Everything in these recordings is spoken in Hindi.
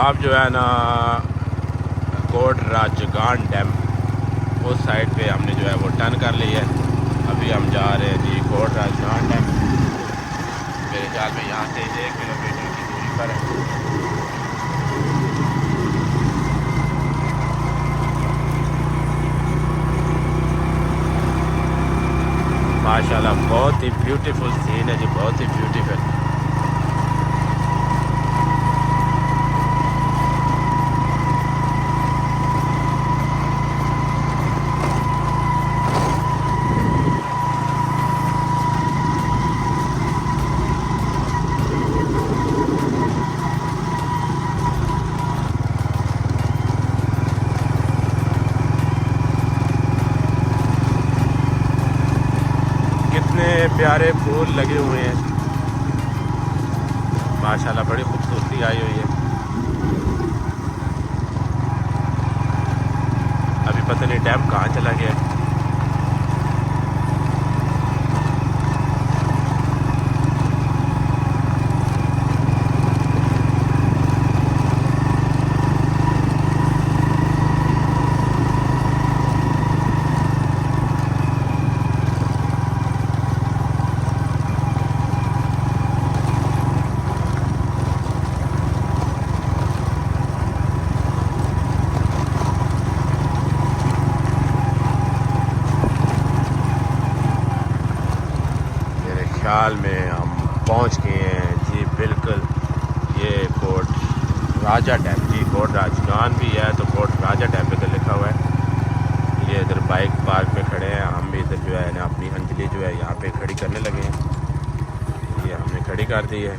आप जो है ना कोट राजगान डैम उस साइड पे हमने जो है वो टर्न कर लिया है। अभी हम जा रहे हैं जी कोट राजगान डैम। मेरे ख्याल में यहाँ से 1 किलोमीटर की दूरी पर है। माशाल्लाह बहुत ही ब्यूटीफुल सीन है जी, बहुत ही ब्यूटीफुल। कितने प्यारे फूल लगे हुए हैं माशाल्लाह, बड़ी खूबसूरती आई हुई है। अभी पता नहीं डैम कहाँ चला गया है। ख्याल में हम पहुंच गए हैं जी, बिल्कुल। ये कोट राजा डैम जी, कोट राजगान भी है तो कोट राजा डैम पे तो लिखा हुआ है। ये इधर बाइक पार्क में खड़े हैं, हम भी इधर जो है ना अपनी अंजलि जो है यहाँ पे खड़ी करने लगे हैं। ये हमने खड़ी कर दी है।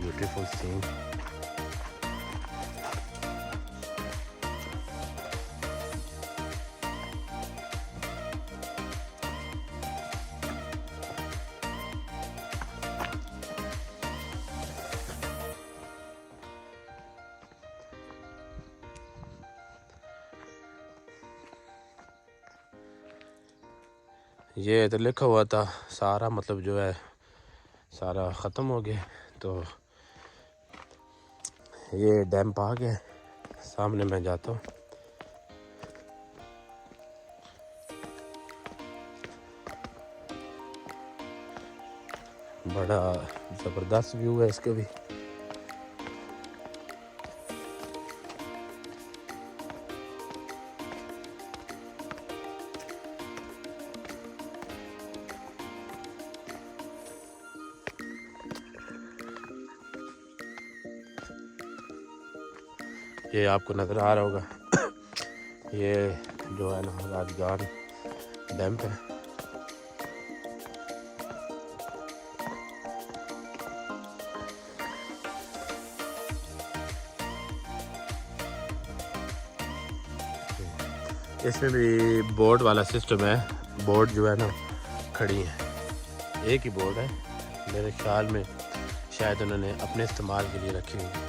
Beautiful scene. ये इधर लिखा हुआ था सारा, मतलब जो है सारा ख़त्म हो गया, तो ये डैम आ गया सामने। मैं जाता हूँ। बड़ा ज़बरदस्त व्यू है इसका भी। ये आपको नज़र आ रहा होगा ये जो है ना राजगान डैम पे। इसमें भी बोट वाला सिस्टम है। बोट जो है ना खड़ी है, एक ही बोट है मेरे ख्याल में, शायद उन्होंने अपने इस्तेमाल के लिए रखी हुई है,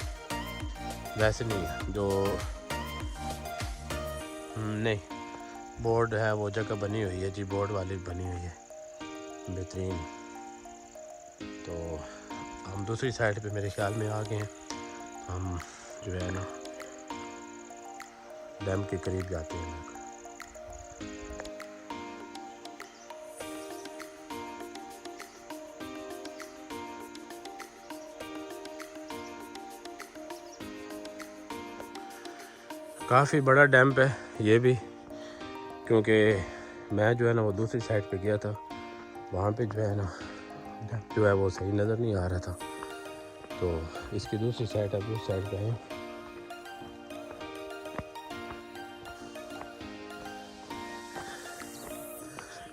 वैसे नहीं है। जो नहीं बोर्ड है वो जगह बनी हुई है जी, बोर्ड वाली बनी हुई है बेहतरीन। तो हम दूसरी साइड पे मेरे ख्याल में आ गए हैं। हम जो है ना डैम के करीब जाते हैं। काफ़ी बड़ा डैम है ये भी, क्योंकि मैं जो है ना वो दूसरी साइड पे गया था, वहाँ पे जो है ना जो है वो सही नज़र नहीं आ रहा था, तो इसकी दूसरी साइड अब उस साइड गए।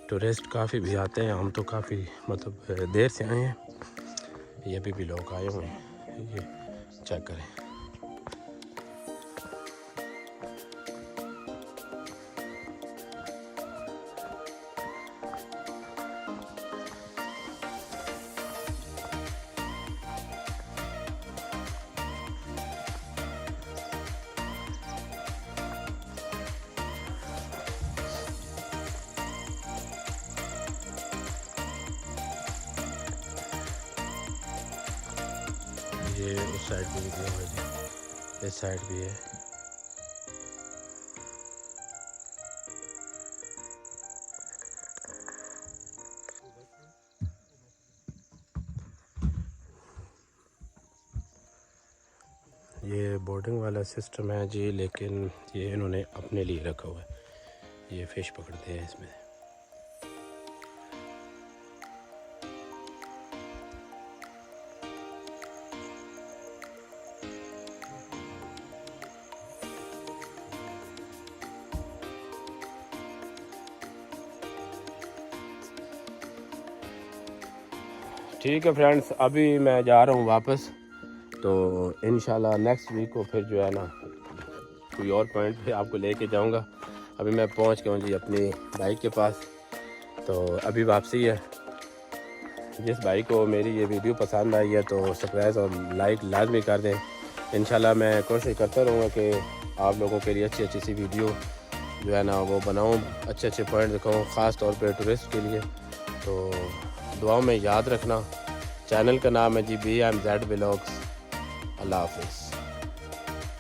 टूरिस्ट काफ़ी भी आते हैं, हम तो काफ़ी मतलब देर से आए हैं। ये भी लोग आए हुए हैं, ये चेक करें। ये उस साइड भी निकला हुआ जी, इस साइड भी है। ये बोर्डिंग वाला सिस्टम है जी, लेकिन ये इन्होंने अपने लिए रखा हुआ है। ये फ़िश पकड़ते हैं इसमें। ठीक है फ्रेंड्स, अभी मैं जा रहा हूँ वापस, तो इंशाल्लाह नेक्स्ट वीक को फिर जो है ना कोई और पॉइंट पे आपको लेके जाऊँगा। अभी मैं पहुँच गया हूँ जी अपनी बाइक के पास, तो अभी वापसी है। जिस भाई को मेरी ये वीडियो पसंद आई है तो सब्सक्राइब और लाइक लाजमी कर दें। इंशाल्लाह मैं कोशिश करता रहूँगा कि आप लोगों के लिए अच्छी अच्छी सी वीडियो जो है ना वो बनाऊँ, अच्छे अच्छे पॉइंट दिखाऊँ, ख़ास तौर पे टूरिस्ट के लिए। तो दुआओं में याद रखना। चैनल का नाम है जी BMZ व्लॉग्स। अल्लाह हाफ़िज़।